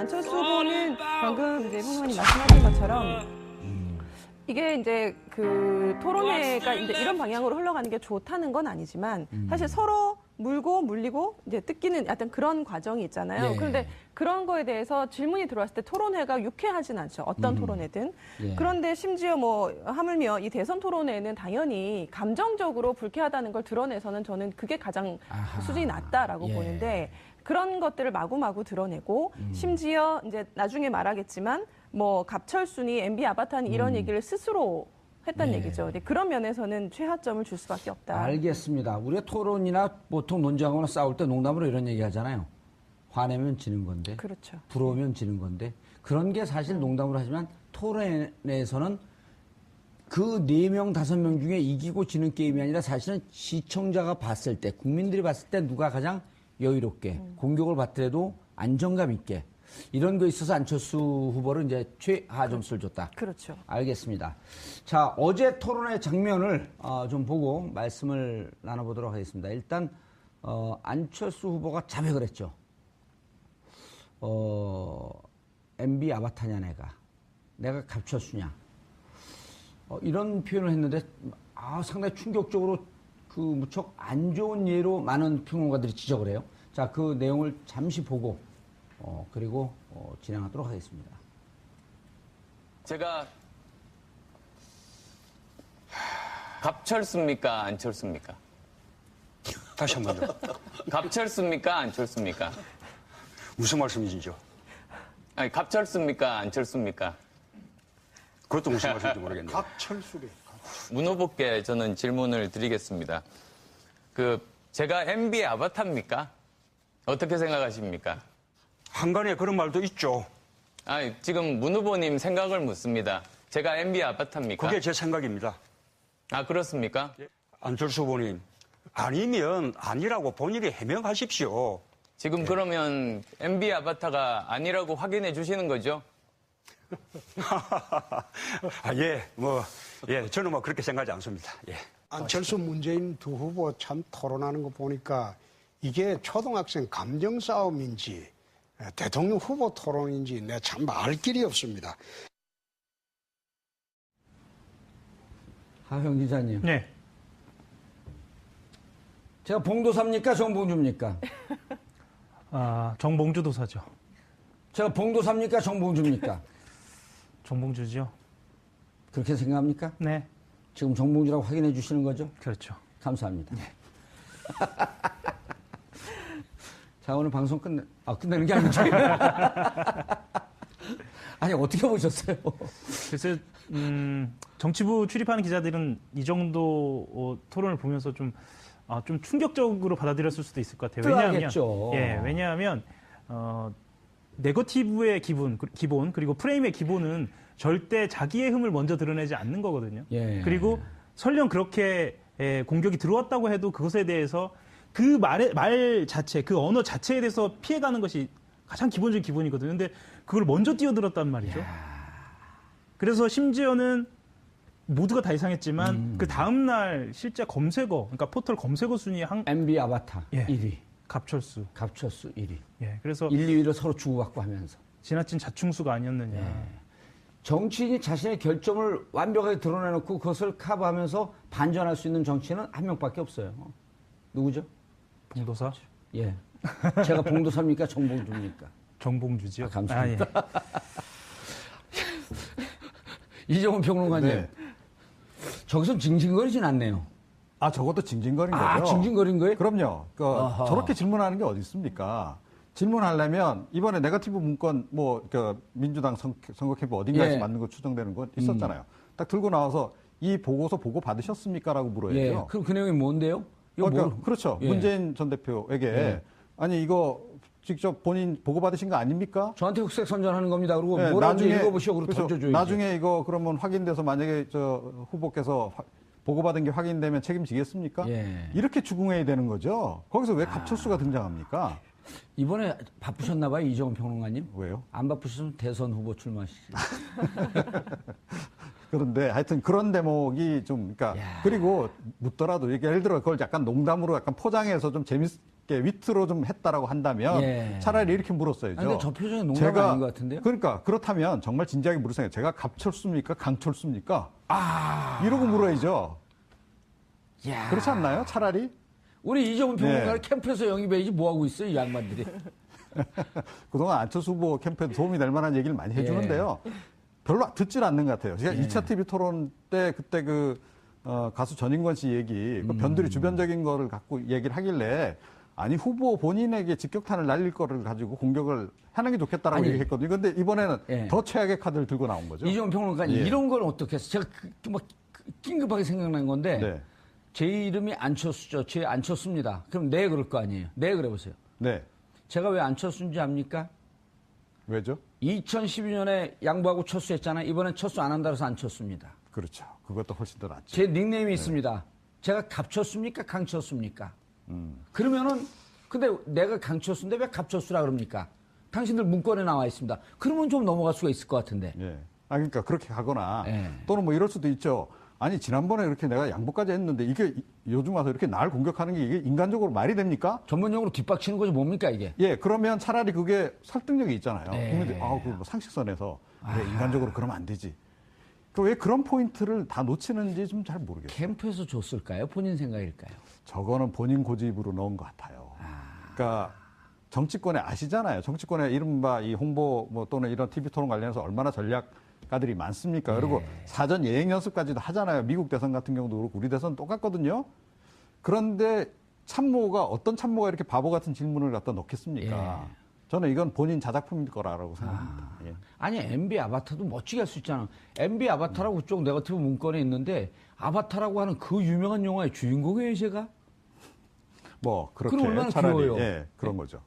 안철수 후보는 방금 이제 평론가님 말씀하신 것처럼 이게 이제 그 토론회가 이제 이런 방향으로 흘러가는 게 좋다는 건 아니지만 사실 서로 물고 물리고 이제 뜯기는 약간 그런 과정이 있잖아요. 예. 그런데 그런 거에 대해서 질문이 들어왔을 때 토론회가 유쾌하진 않죠. 어떤 토론회든. 예. 그런데 심지어 뭐 하물며 이 대선 토론회는 당연히 감정적으로 불쾌하다는 걸 드러내서는 저는 그게 가장 아하. 수준이 낮다라고 예. 보는데 그런 것들을 마구마구 드러내고 심지어 이제 나중에 말하겠지만 뭐 갑철순이 MB 아바타는 이런 얘기를 스스로 했단 네. 얘기죠. 근데 그런 면에서는 최하점을 줄 수밖에 없다. 알겠습니다. 우리가 토론이나 보통 논쟁하거나 싸울 때 농담으로 이런 얘기 하잖아요. 화내면 지는 건데, 그렇죠. 부러우면 지는 건데, 그런 게 사실 농담으로 하지만 토론에서는 그 4명, 5명 중에 이기고 지는 게임이 아니라 사실은 시청자가 봤을 때, 국민들이 봤을 때 누가 가장 여유롭게 공격을 받더라도 안정감 있게 이런 거 있어서 안철수 후보를 이제 최하 점수를 줬다. 그렇죠. 알겠습니다. 자, 어제 토론회 장면을 좀 보고 말씀을 나눠보도록 하겠습니다. 일단 안철수 후보가 자백을 했죠. MB 아바타냐 내가 갑철수냐. 이런 표현을 했는데 상당히 충격적으로 그 무척 안 좋은 예로 많은 평론가들이 지적을 해요. 자, 그 내용을 잠시 보고 그리고 진행하도록 하겠습니다. 제가 갑철수입니까? 안철수입니까? 다시 한 번요. 갑철수입니까? 안철수입니까? 무슨 말씀이시죠? 아니, 갑철수입니까? 안철수입니까? 그것도 무슨 말씀인지 모르겠네요. 갑철수래. 문 후보께 저는 질문을 드리겠습니다. 제가 MB 아바타입니까? 어떻게 생각하십니까? 한간에 그런 말도 있죠. 아니, 지금 문 후보님 생각을 묻습니다. 제가 MB 아바타입니까? 그게 제 생각입니다. 아, 그렇습니까? 안철수 후보님, 아니면 아니라고 본인이 해명하십시오. 지금 그러면 MB 아바타가 아니라고 확인해 주시는 거죠? 저는 그렇게 생각하지 않습니다. 예. 안철수 문재인 두 후보 참 토론하는 거 보니까 이게 초등학생 감정 싸움인지 대통령 후보 토론인지 내가 참 알 길이 없습니다. 하형 기자님. 네. 제가 봉도사입니까? 정봉주입니까? 정봉주 도사죠. 제가 봉도사입니까? 정봉주입니까? 정봉주죠. 그렇게 생각합니까? 네. 지금 정봉주라고 확인해 주시는 거죠? 그렇죠. 감사합니다. 자, 오늘 방송 끝내는 게 아니죠. 아니, 어떻게 보셨어요? 그래서 정치부 출입하는 기자들은 이 정도 토론을 보면서 좀 충격적으로 받아들였을 수도 있을 것 같아요. 왜냐하면 네거티브의 기본 그리고 프레임의 기본은 절대 자기의 흠을 먼저 드러내지 않는 거거든요. 예. 그리고 설령 그렇게 공격이 들어왔다고 해도 그것에 대해서 그 말 자체, 그 언어 자체에 대해서 피해가는 것이 가장 기본적인 기본이거든요. 근데 그걸 먼저 뛰어들었단 말이죠. 그래서 심지어는 모두가 다 이상했지만 그 다음날 실제 검색어, 그러니까 포털 검색어 순위 MB 아바타 예. 1위. 갑철수. 갑철수 1위. 예, 그래서 1, 2위를 서로 주고받고 하면서. 지나친 자충수가 아니었느냐. 예. 정치인이 자신의 결점을 완벽하게 드러내놓고 그것을 커버하면서 반전할 수 있는 정치인은 한 명밖에 없어요. 누구죠? 봉도사? 예. 제가 봉도사입니까? 정봉주입니까? 정봉주죠. 감사합니다. 이정훈 평론가님. 네. 저기서 징징거리진 않네요. 저것도 징징거린 거죠. 징징거린 거예요? 그럼요. 저렇게 질문하는 게 어디 있습니까? 질문하려면 이번에 네거티브 문건 민주당 선거 캠프 어딘가에서 예. 만든 거 추정되는 건 있었잖아요. 딱 들고 나와서 이 보고서 보고 받으셨습니까?라고 물어야죠. 예. 그럼 그 내용이 뭔데요? 이거 그렇죠. 예. 문재인 전 대표에게 예. 아니 이거 직접 본인 보고 받으신 거 아닙니까? 저한테 흑색 선전하는 겁니다. 그리고 네, 뭐라도 읽어보시오. 그리고 그렇죠. 던져줘야지. 나중에 이거 그러면 확인돼서 만약에 후보께서 보고받은 게 확인되면 책임지겠습니까? 예. 이렇게 추궁해야 되는 거죠. 거기서 왜 갑철수가 등장합니까? 이번에 바쁘셨나 봐요, 이정훈 평론가님. 왜요? 안 바쁘시면 대선 후보 출마하시죠. 그런데 하여튼 그런 대목이 좀, 그러니까, 그리고 묻더라도, 예를 들어 그걸 약간 농담으로 약간 포장해서 좀 위트로 좀 했다라고 한다면 예. 차라리 이렇게 물었어야죠. 근데 저 표정이 농담 아닌 것 같은데요? 그러니까 그렇다면 정말 진지하게 물으세요. 제가 갑철수입니까? 강철수입니까? 이러고 물어야죠. 야. 그렇지 않나요? 차라리? 우리 이정훈 평론가를 네. 캠프에서 영입해야지 뭐 하고 있어요, 이 양반들이. 그동안 안철수 후보 캠페인 도움이 될 만한 얘기를 많이 해주는데요. 별로 듣질 않는 것 같아요. 제가 2차 TV 토론 때 그때 가수 전인권 씨 얘기, 그 변두리 주변적인 거를 갖고 얘기를 하길래 아니 후보 본인에게 직격탄을 날릴 거를 가지고 공격을 하는 게 좋겠다라고 아니, 얘기했거든요. 근데 이번에는 예. 더 최악의 카드를 들고 나온 거죠. 이정훈 평론가 예. 이런 걸 어떻게 해서 제가 막 긴급하게 생각난 건데 네. 제 이름이 안철수죠. 제 안철수입니다. 그럼 네 그럴 거 아니에요. 네 그래 보세요. 네. 제가 왜 안철수인지 압니까? 왜죠? 2012년에 양보하고 철수했잖아요. 이번엔 철수 안 한다 해서 안철수입니다. 그렇죠. 그것도 훨씬 더 낫죠. 제 닉네임이 있습니다. 제가 갑철수입니까? 강철수입니까? 그러면은 근데 내가 강철수인데 왜 갑철수라 그럽니까? 당신들 문건에 나와 있습니다. 그러면 좀 넘어갈 수가 있을 것 같은데. 예. 그러니까 그렇게 가거나 예. 또는 뭐 이럴 수도 있죠. 아니 지난번에 이렇게 내가 양보까지 했는데 이게 요즘 와서 이렇게 날 공격하는 게 이게 인간적으로 말이 됩니까? 전문용어로 뒷박치는 거지 뭡니까 이게? 예, 그러면 차라리 그게 설득력이 있잖아요. 네. 국민들이 그뭐 상식선에서 그래, 인간적으로 그러면 안 되지. 왜 그런 포인트를 다 놓치는지 좀 잘 모르겠어요. 캠프에서 줬을까요? 본인 생각일까요? 저거는 본인 고집으로 넣은 것 같아요. 그러니까 정치권에 아시잖아요. 정치권에 이른바 이 홍보 뭐 또는 이런 TV 토론 관련해서 얼마나 전략가들이 많습니까? 그리고 사전 예행 연습까지도 하잖아요. 미국 대선 같은 경우도 그렇고 우리 대선 똑같거든요. 그런데 참모가 어떤 참모가 이렇게 바보 같은 질문을 갖다 넣겠습니까? 저는 이건 본인 자작품일 거라고 생각합니다. 예. 아니 MB 아바타도 멋지게 할 수 있잖아. MB 아바타라고 그쪽 네거티브 문건에 있는데 아바타라고 하는 그 유명한 영화의 주인공이에요 제가? 뭐 그렇게 그럼 얼마나 차라리 귀여워요. 예, 그런 거죠.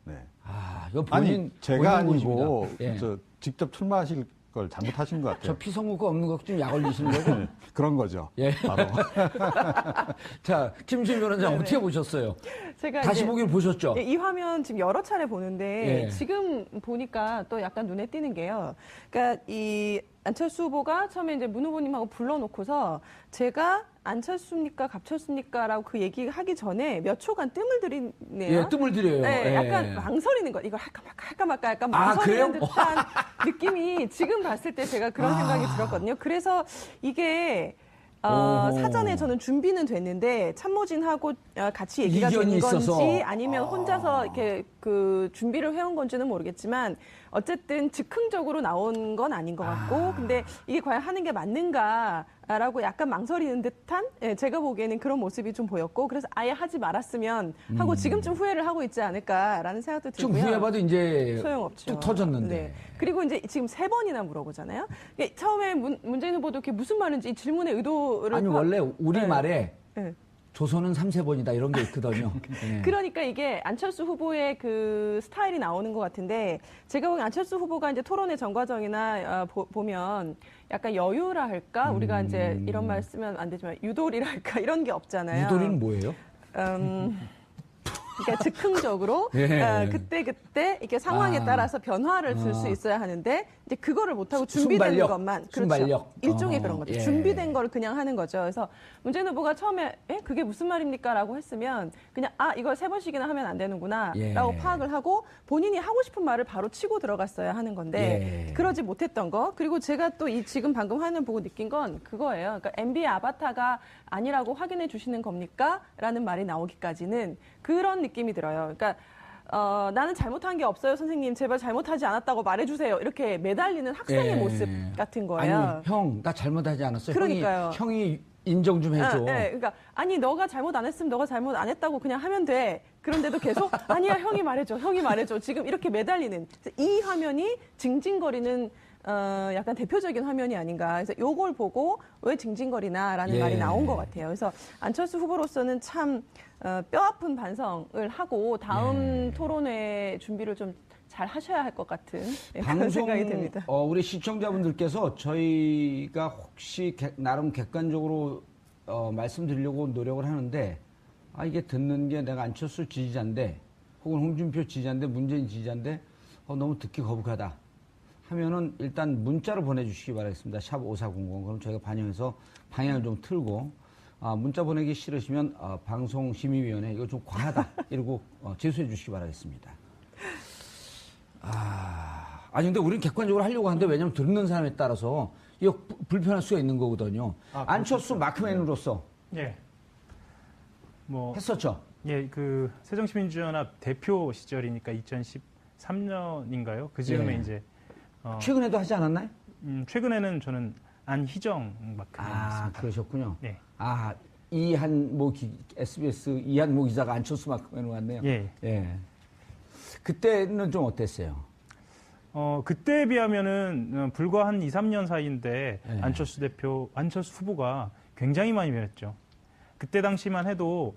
네. 아 이거 본인 아니 제가 본인 아니고 고집이다. 예. 저 직접 출마하실 걸 잘못하신 것 같아요. 저 피성구가 없는 것 좀 약 올리시는 거고. 네, 그런 거죠. 예. 바로. 자 김수희 변호사 어떻게 보셨어요? 제가 다시 이제 보기를 보셨죠? 이 화면 지금 여러 차례 보는데 예. 지금 보니까 또 약간 눈에 띄는 게요. 그러니까 이 안철수 후보가 처음에 이제 문 후보님하고 불러놓고서 제가 안철수입니까 갑철수입니까라고 그 얘기하기 전에 몇 초간 뜸을 들이네요. 예, 뜸을 들여요. 네, 예. 약간 망설이는 거. 이거 할까 말까 약간 아, 망설이는 그래요? 듯한 느낌이 지금 봤을 때 제가 그런 생각이 들었거든요. 그래서 이게 오. 사전에 저는 준비는 됐는데 참모진하고 같이 얘기가 된 이견이 건지 있어서. 아니면 혼자서 이렇게 그 준비를 해온 건지는 모르겠지만 어쨌든 즉흥적으로 나온 건 아닌 것 같고 근데 이게 과연 하는 게 맞는가라고 약간 망설이는 듯한 제가 보기에는 그런 모습이 좀 보였고 그래서 아예 하지 말았으면 하고 지금쯤 후회를 하고 있지 않을까라는 생각도 좀 들고요. 후회해봐도 이제 소용없죠. 뚝 터졌는데. 네. 그리고 이제 지금 3번이나 물어보잖아요. 이게 처음에 문재인 후보도 이렇게 무슨 말인지 이 질문의 의도를 아니 원래 우리 네. 말에 네. 조선은 3세번이다 이런 게 있거든요. 예. 그러니까 이게 안철수 후보의 그 스타일이 나오는 것 같은데 제가 보기엔 안철수 후보가 이제 토론의 전과정이나 보면 약간 여유라 할까 우리가 이제 이런 말 쓰면 안 되지만 유도리라 할까 이런 게 없잖아요. 유도리는 뭐예요? 그러니까 즉흥적으로 예. 그때 이렇게 상황에 따라서 변화를 줄 수 있어야 하는데 이제 그거를 못하고 준비된 순발력. 것만 순발력. 일종의 그런 거죠. 예. 준비된 걸 그냥 하는 거죠. 그래서 문재인 후보가 처음에 그게 무슨 말입니까라고 했으면 그냥 이걸 3번씩이나 하면 안 되는구나라고 예. 파악을 하고 본인이 하고 싶은 말을 바로 치고 들어갔어야 하는 건데 예. 그러지 못했던 거. 그리고 제가 또 이 지금 방금 화면 보고 느낀 건 그거예요. 그러니까 MB 아바타가 아니라고 확인해 주시는 겁니까? 라는 말이 나오기까지는 그런 느낌이 들어요. 그러니까 나는 잘못한 게 없어요, 선생님. 제발 잘못하지 않았다고 말해주세요. 이렇게 매달리는 학생의 예. 모습 같은 거예요. 아니 형 나 잘못하지 않았어요. 그러니까요. 형이 인정 좀 해줘. 그러니까 아니 너가 잘못 안 했으면 너가 잘못 안 했다고 그냥 하면 돼. 그런데도 계속 아니야 형이 말해줘. 지금 이렇게 매달리는 이 화면이 징징거리는 약간 대표적인 화면이 아닌가. 그래서 요걸 보고 왜 징징거리나라는 예. 말이 나온 것 같아요. 그래서 안철수 후보로서는 참 뼈아픈 반성을 하고 다음 토론회 준비를 좀 잘 하셔야 할 것 같은 그런 생각이 듭니다. 우리 시청자분들께서 저희가 혹시 나름 객관적으로 말씀드리려고 노력을 하는데 이게 듣는 게 내가 안철수 지지자인데 혹은 홍준표 지지자인데 문재인 지지자인데 너무 듣기 거북하다 하면은 일단 문자로 보내주시기 바라겠습니다. 샵 5400 그럼 저희가 반영해서 방향을 좀 틀고 문자 보내기 싫으시면 방송심의위원회 이거 좀 과하다 이러고 제소해 주시기 바라겠습니다. 아니 근데 우리는 객관적으로 하려고 하는데 왜냐하면 듣는 사람에 따라서 이거 불편할 수가 있는 거거든요. 안철수 마크맨으로서 예. 뭐 했었죠. 예, 그 새정치민주연합 대표 시절이니까 2013년인가요? 그 즈음에 예. 이제 최근에도 하지 않았나요? 최근에는 저는 안희정 마크맨이었습니다. 그러셨군요. 네. 이한모 SBS 이한모 기자가 안철수 마크맨으로 왔네요. 예. 그때는 좀 어땠어요? 그때에 비하면은 불과 한 2, 3년 사이인데 예. 안철수 후보가 굉장히 많이 변했죠. 그때 당시만 해도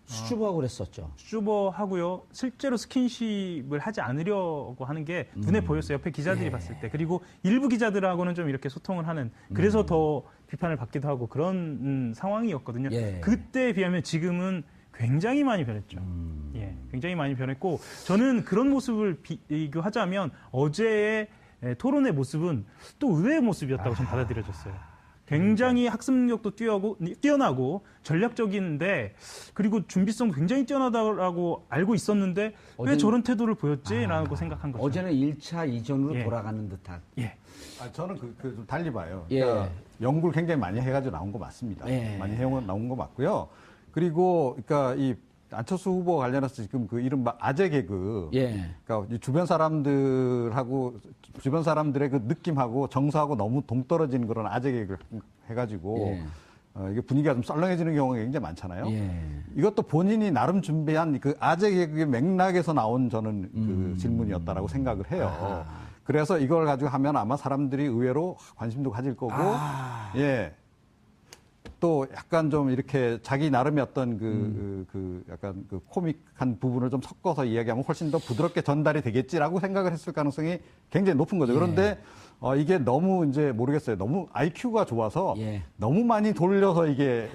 수줍어하고 그랬었죠. 수줍어하고요. 실제로 스킨십을 하지 않으려고 하는 게 눈에 보였어요. 옆에 기자들이 예. 봤을 때. 그리고 일부 기자들하고는 좀 이렇게 소통을 하는 그래서 더 비판을 받기도 하고 그런 상황이었거든요. 예. 그때에 비하면 지금은 굉장히 많이 변했죠. 예, 굉장히 많이 변했고 저는 그런 모습을 비교하자면 어제의 토론의 모습은 또 의외의 모습이었다고 저는 받아들여졌어요. 굉장히 학습력도 뛰어나고 전략적인데 그리고 준비성도 굉장히 뛰어나다고 알고 있었는데 왜 저런 태도를 보였지라고 생각한 거죠. 어제는 1차 이전으로 예. 돌아가는 듯한. 예. 저는 좀 달리 봐요. 예. 그러니까 연구를 굉장히 많이 해가지고 나온 거 맞습니다. 예. 많이 나온 거 맞고요. 그리고 그러니까 이 안철수 후보 관련해서 지금 그 이른바 아재 개그, 예. 그러니까 이 주변 사람들의 그 느낌하고 정서하고 너무 동떨어지는 그런 아재 개그를 해가지고 예. 이게 분위기가 좀 썰렁해지는 경우가 굉장히 많잖아요. 예. 이것도 본인이 나름 준비한 그 아재 개그의 맥락에서 나온 저는 그 질문이었다라고 생각을 해요. 그래서 이걸 가지고 하면 아마 사람들이 의외로 관심도 가질 거고, 예. 또 약간 좀 이렇게 자기 나름의 어떤 약간 그 코믹한 부분을 좀 섞어서 이야기하면 훨씬 더 부드럽게 전달이 되겠지라고 생각을 했을 가능성이 굉장히 높은 거죠. 그런데 이게 너무 이제 모르겠어요. 너무 IQ가 좋아서 예. 너무 많이 돌려서 이게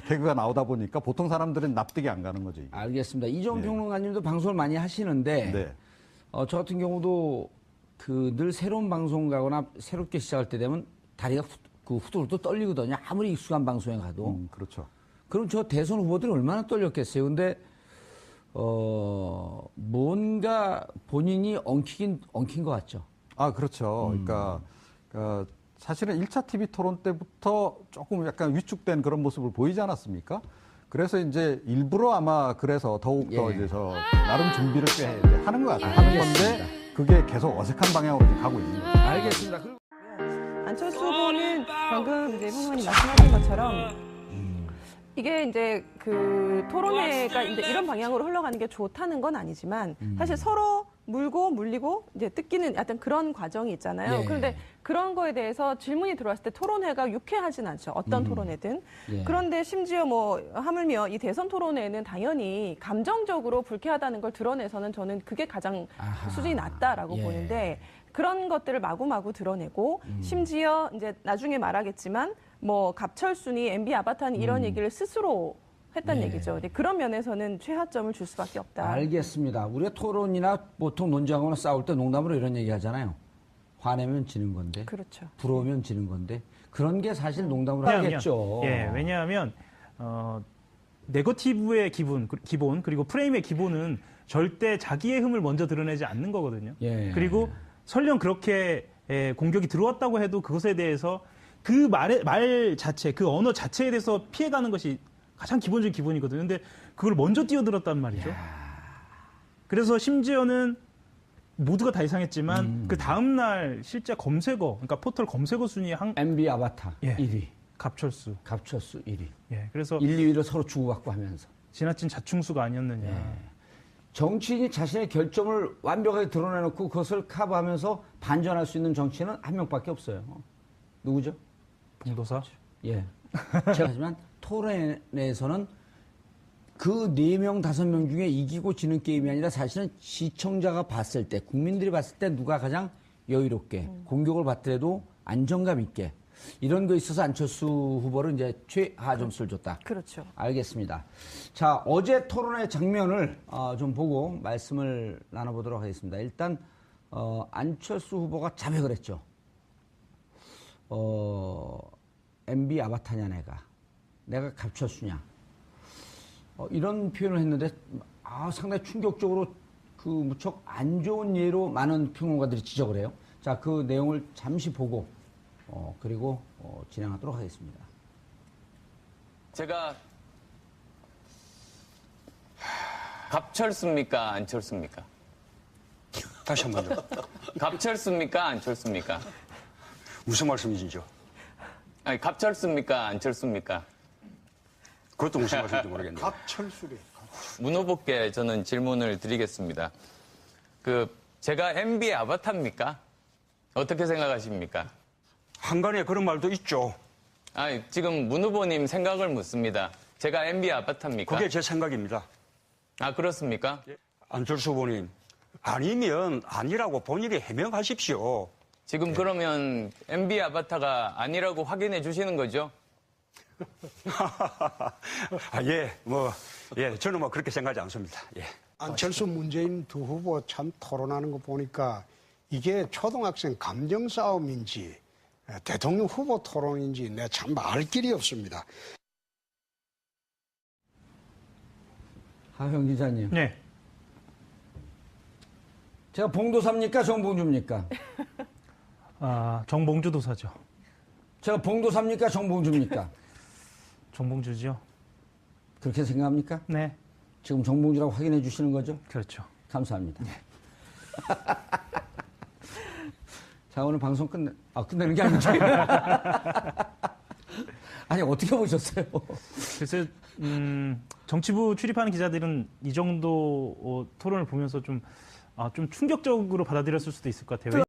개그가 나오다 보니까 보통 사람들은 납득이 안 가는 거죠. 이게. 알겠습니다. 이종 평론가님도 방송을 많이 하시는데 네. 저 같은 경우도 늘 새로운 방송 가거나 새롭게 시작할 때 되면 다리가 후들후들 떨리거든요. 아무리 익숙한 방송에 가도. 그렇죠. 그럼 저 대선 후보들이 얼마나 떨렸겠어요. 근데 뭔가 본인이 엉킨 것 같죠. 그렇죠. 그러니까 사실은 1차 TV 토론 때부터 조금 약간 위축된 그런 모습을 보이지 않았습니까? 그래서 이제 일부러 아마 그래서 더욱더 예. 이제 나름 준비를 꽤 하는 것 같아요. 하는 건데 그게 계속 어색한 방향으로 지금 가고 있는 거죠. 알겠습니다. 안철수 후보는 방금 이제 후보님 말씀하신 것처럼 이게 이제 그 토론회가 이제 이런 방향으로 흘러가는 게 좋다는 건 아니지만 사실 서로 물고 물리고 이제 뜯기는 약간 그런 과정이 있잖아요. 예. 그런데 그런 거에 대해서 질문이 들어왔을 때 토론회가 유쾌하진 않죠. 어떤 토론회든. 예. 그런데 심지어 하물며 이 대선 토론회는 당연히 감정적으로 불쾌하다는 걸 드러내서는 저는 그게 가장 수준이 낮다라고 예. 보는데 그런 것들을 마구마구 드러내고 심지어 이제 나중에 말하겠지만 갑철순이 MB 아바타니 이런 얘기를 스스로 했다는 네. 얘기죠. 근데 그런 면에서는 최하점을 줄 수밖에 없다. 알겠습니다. 우리가 토론이나 보통 논쟁하거나 싸울 때 농담으로 이런 얘기 하잖아요. 화내면 지는 건데. 그렇죠. 부러우면 지는 건데. 그런 게 사실 농담으로 하겠죠. 왜냐하면 네거티브의 기본 그리고 프레임의 기본은 절대 자기의 흠을 먼저 드러내지 않는 거거든요. 예. 그리고 설령 그렇게 공격이 들어왔다고 해도 그것에 대해서 그 말 자체, 그 언어 자체에 대해서 피해가는 것이 가장 기본적인 기본이거든요. 근데 그걸 먼저 뛰어들었단 말이죠. 그래서 심지어는 모두가 다 이상했지만 그 다음날 실제 검색어, 그러니까 포털 검색어 순위 MB 아바타 예. 1위, 갑철수. 1위. 예, 그래서 1, 2위를 서로 주고받고 하면서. 지나친 자충수가 아니었느냐. 정치인이 자신의 결점을 완벽하게 드러내놓고 그것을 커버하면서 반전할 수 있는 정치인은 한 명밖에 없어요. 누구죠? 봉도사. 예. 하지만 토론회에서는 그 4명, 5명 중에 이기고 지는 게임이 아니라 사실은 시청자가 봤을 때, 국민들이 봤을 때 누가 가장 여유롭게 공격을 받더라도 안정감 있게 이런 거 있어서 안철수 후보를 이제 최하 점수를 줬다. 그렇죠. 알겠습니다. 자, 어제 토론회 장면을 좀 보고 말씀을 나눠보도록 하겠습니다. 일단 안철수 후보가 자백을 했죠. MB 아바타냐 내가. 내가 갑철수냐. 이런 표현을 했는데 상당히 충격적으로 그 무척 안 좋은 예로 많은 평론가들이 지적을 해요. 자, 그 내용을 잠시 보고 그리고 진행하도록 하겠습니다. 제가 갑철수입니까? 안철수입니까? 다시 한 번요. 갑철수입니까? 안철수입니까? 무슨 말씀이시죠? 아니, 갑철수입니까? 안철수입니까? 그것도 무슨 말씀인지 모르겠네요. 갑철수래. 문 후보께 저는 질문을 드리겠습니다. 제가 MB의 아바타입니까? 어떻게 생각하십니까? 한간에 그런 말도 있죠. 아니, 지금 문 후보님 생각을 묻습니다. 제가 MB의 아바타입니까? 그게 제 생각입니다. 아, 그렇습니까? 안철수 후보님, 아니면 아니라고 본인이 해명하십시오. 지금 그러면 MB 아바타가 아니라고 확인해 주시는 거죠? 저는 뭐 그렇게 생각하지 않습니다. 예. 안철수 문재인 두 후보 참 토론하는 거 보니까 이게 초등학생 감정 싸움인지 대통령 후보 토론인지 내가 참 알 길이 없습니다. 하형 기자님. 네. 제가 봉도사입니까? 정봉주입니까? 정봉주 도사죠. 제가 봉도사입니까? 정봉주입니까? 정봉주죠. 그렇게 생각합니까? 네. 지금 정봉주라고 확인해 주시는 거죠? 그렇죠. 감사합니다. 자, 오늘 방송 끝내는 게 아니죠. 아니, 어떻게 보셨어요? 그래서 정치부 출입하는 기자들은 이 정도 토론을 보면서 좀 충격적으로 받아들였을 수도 있을 것 같아요.